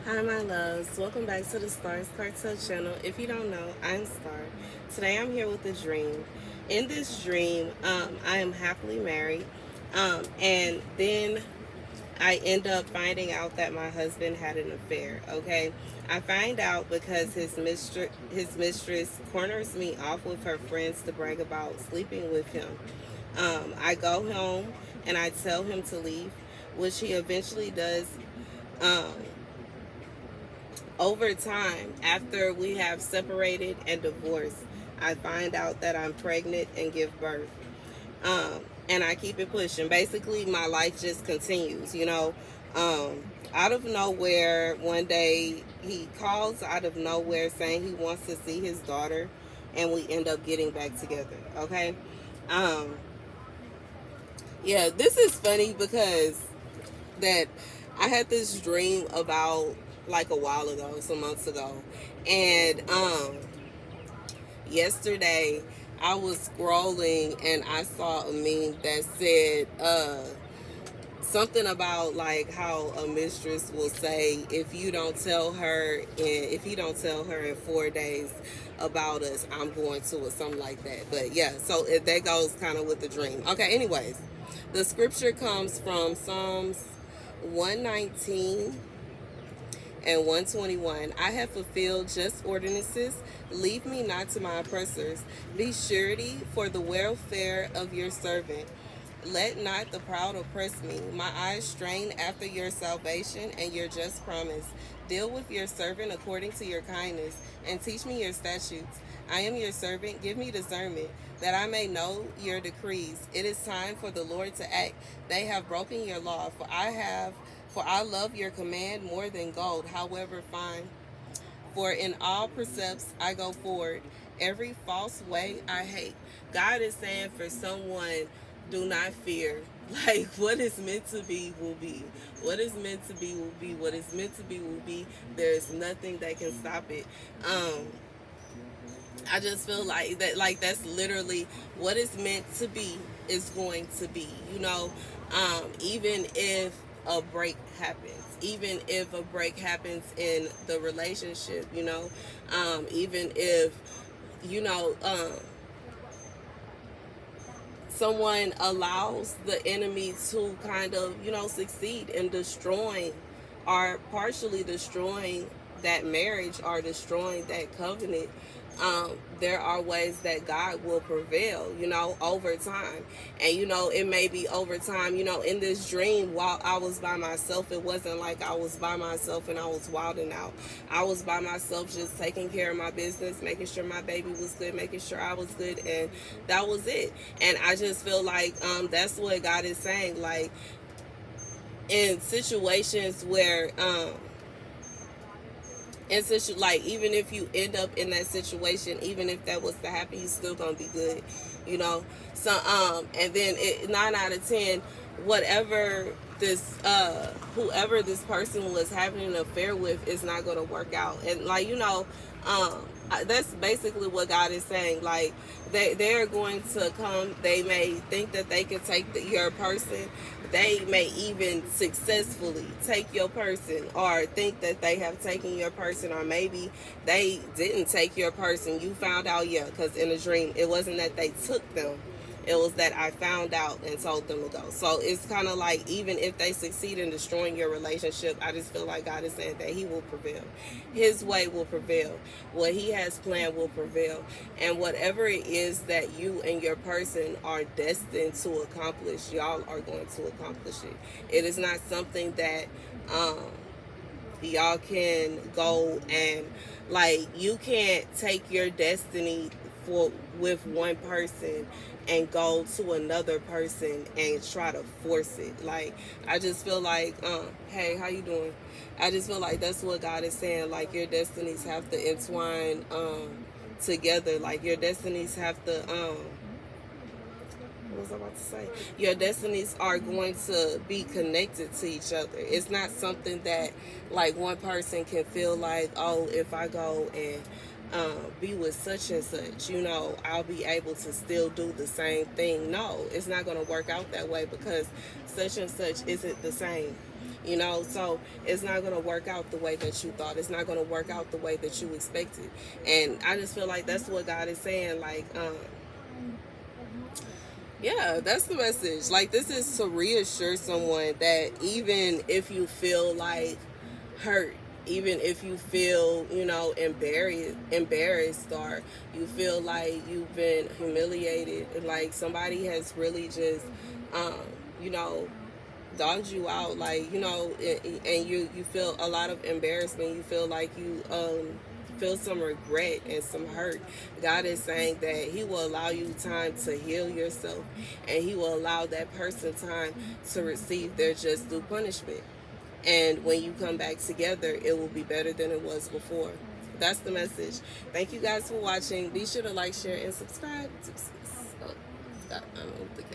Hi, my loves. Welcome back to the Starscartel channel. If you don't know, I'm Star. Today I'm here with a dream. In this dream, I am happily married, and then I end up finding out that my husband had an affair. Okay, I find out because his mistress corners me off with her friends to brag about sleeping with him. I go home and I tell him to leave, which he eventually does. Um, Over time, after we have separated and divorced, I find out that I'm pregnant and give birth. And I keep it pushing. Basically, my life just continues. Out of nowhere, one day he calls out of nowhere saying he wants to see his daughter, and we end up getting back together. Okay. Um, yeah, this is funny because that I had this dream about like a while ago, some months ago, and yesterday I was scrolling and I saw a meme that said something about like how a mistress will say if you don't tell her in 4 days about us, I'm going to, or something like that. But yeah, so that goes kind of with the dream. Okay, anyways, the scripture comes from Psalms 119 and 121. I have fulfilled just ordinances. Leave me not to my oppressors. Be surety for the welfare of your servant. Let not the proud oppress me. My eyes strain after your salvation and your just promise. Deal with your servant according to your kindness, and teach me your statutes. I am your servant. Give me discernment, that I may know your decrees. It is time for the Lord to act. They have broken your law, for I love your command more than gold, however fine. For in all precepts I go forward. Every false way I hate. God is saying for someone, do not fear. Like, what is meant to be will be. What is meant to be will be. What is meant to be will be. There's nothing that can stop it. I just feel like that, like that's literally what is meant to be is going to be. Even if a break happens, even if a break happens in the relationship, even if you know um, someone allows the enemy to kind of succeed in destroying or partially destroying that marriage or destroying that covenant. There are ways that God will prevail, over time. And, it may be over time, in this dream while I was by myself, it wasn't like I was by myself and I was wilding out. I was by myself just taking care of my business, making sure my baby was good, making sure I was good. And that was it. And I just feel like that's what God is saying. Like, in situations where, like, even if you end up in that situation, even if that was to happen, you still gonna be good, you know. So and then 9 out of 10, whatever this whoever this person was having an affair with is not gonna work out. And like, that's basically what God is saying. Like, they're going to come. They may think that they can take your person. They may even successfully take your person, or think that they have taken your person, or maybe they didn't take your person. You found out, yeah, because in a dream, it wasn't that they took them. It was that I found out and told them to go. So it's kind of like, even if they succeed in destroying your relationship, I just feel like God is saying that He will prevail. His way will prevail. What He has planned will prevail. And whatever it is that you and your person are destined to accomplish, y'all are going to accomplish it. It is not something that y'all can go and, like, you can't take your destiny for with one person and go to another person and try to force it. Like, I just feel like, hey, how you doing? I just feel like that's what God is saying. Like, your destinies have to entwine together. Like, your destinies have to what was I about to say? Your destinies are going to be connected to each other. It's not something that, like, one person can feel like, oh, if I go and be with such and such, I'll be able to still do the same thing. No, it's not going to work out that way, because such and such isn't the same. You know, so it's not going to work out the way that you thought. It's not going to work out the way that you expected. And I just feel like that's what God is saying. Like, yeah, that's the message. Like, this is to reassure someone that even if you feel like hurt, even if you feel, you know, embarrassed, or you feel like you've been humiliated, like somebody has really just, um, you know, dogged you out, like, you know, and you feel a lot of embarrassment, you feel like you feel some regret and some hurt. God is saying that he will allow you time to heal yourself, and he will allow that person time to receive their just due punishment. And when you come back together, it will be better than it was before. That's the message. Thank you guys for watching. Be sure to like, share, and subscribe. Oh, I don't think